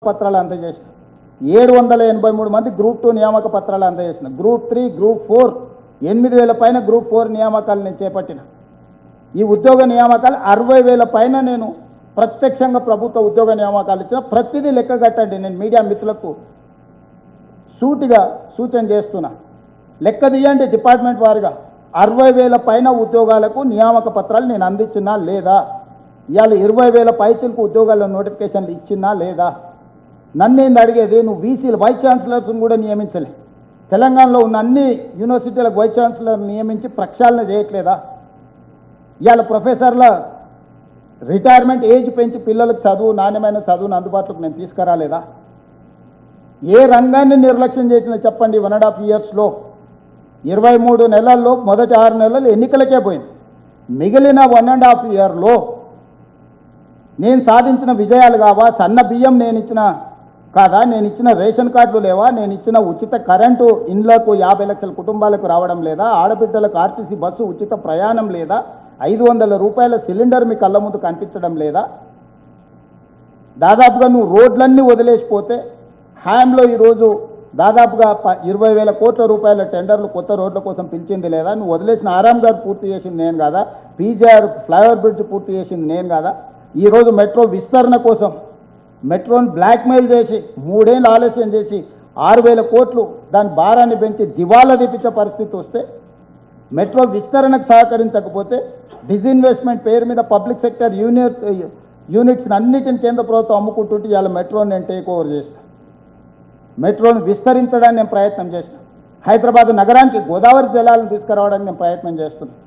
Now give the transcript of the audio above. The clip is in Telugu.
పత్రాలు అందజేసిన 783 మంది గ్రూప్ 2 నియామక పత్రాలు అందజేసిన. గ్రూప్ 3, గ్రూప్ 4 8000 పైన గ్రూప్ 4 నియామకాలు నేను చేపట్టిన. ఈ ఉద్యోగ నియామకాలు 60,000 పైన నేను ప్రత్యక్షంగా ప్రభుత్వ ఉద్యోగ నియామకాలు ఇచ్చిన. ప్రతిదీ లెక్క కట్టండి. నేను మీడియా మిత్రులకు సూటిగా సూచన చేస్తున్నా, లెక్క తీయండి డిపార్ట్మెంట్ వారిగా. 60,000 పైన ఉద్యోగాలకు నియామక పత్రాలు నేను అందించినా లేదా? ఇవాళ 20,000 పైచిలకు ఉద్యోగాల నోటిఫికేషన్లు ఇచ్చినా లేదా? నన్నేంది అడిగేది? నువ్వు వీసీలు వైస్ ఛాన్సలర్స్ని కూడా నియమించలే. తెలంగాణలో ఉన్న అన్ని యూనివర్సిటీలకు వైస్ ఛాన్సలర్ నియమించి ప్రక్షాళన చేయట్లేదా? ఇవాళ ప్రొఫెసర్ల రిటైర్మెంట్ ఏజ్ పెంచి పిల్లలకు చదువు, నాణ్యమైన చదువును అందుబాటులోకి నేను తీసుకురాలేదా? ఏ రంగాన్ని నిర్లక్ష్యం చేసినా చెప్పండి. 1.5 ఇయర్స్లో 23 నెలల్లో మొదటి 6 నెలలు ఎన్నికలకే పోయింది. మిగిలిన 1.5 ఇయర్లో నేను సాధించిన విజయాలు కావా? సన్న బియ్యం నేను ఇచ్చిన కాదా? నేను ఇచ్చిన రేషన్ కార్డులు లేవా? నేను ఇచ్చిన ఉచిత కరెంటు ఇండ్లకు 50 లక్షల కుటుంబాలకు రావడం లేదా? ఆడబిడ్డలకు ఆర్టీసీ బస్సు ఉచిత ప్రయాణం లేదా? 500 రూపాయల సిలిండర్ మీ కళ్ళ ముందు కనిపించడం లేదా? దాదాపుగా నువ్వు రోడ్లన్నీ వదిలేసిపోతే హ్యాంలో ఈరోజు దాదాపుగా 20,000 కోట్ల రూపాయల టెండర్లు కొత్త రోడ్ల కోసం పిలిచింది లేదా? నువ్వు వదిలేసిన ఆరామ్ గారు పూర్తి చేసింది నేను కాదా? పీజీఆర్ ఫ్లైఓవర్ బ్రిడ్జ్ పూర్తి చేసింది నేను కాదా? ఈరోజు మెట్రో విస్తరణ కోసం మెట్రోని బ్లాక్మెయిల్ చేసి 3 ఏళ్ళు ఆలస్యం చేసి 6,000 కోట్లు దాని భారాన్ని పెంచి దివాలా తీపించే పరిస్థితి వస్తే, మెట్రో విస్తరణకు సహకరించకపోతే డిజిన్వెస్ట్మెంట్ పేరు మీద పబ్లిక్ సెక్టర్ యూనిట్స్ అన్నిటిని కేంద్ర ప్రభుత్వం అమ్ముకుంటుంటే ఇవాళ మెట్రోని నేను టేక్ ఓవర్ చేసిన. మెట్రోను విస్తరించడానికి నేను ప్రయత్నం చేసిన. హైదరాబాద్ నగరానికి గోదావరి జలాలను తీసుకురావడానికి నేను ప్రయత్నం చేస్తున్నాను.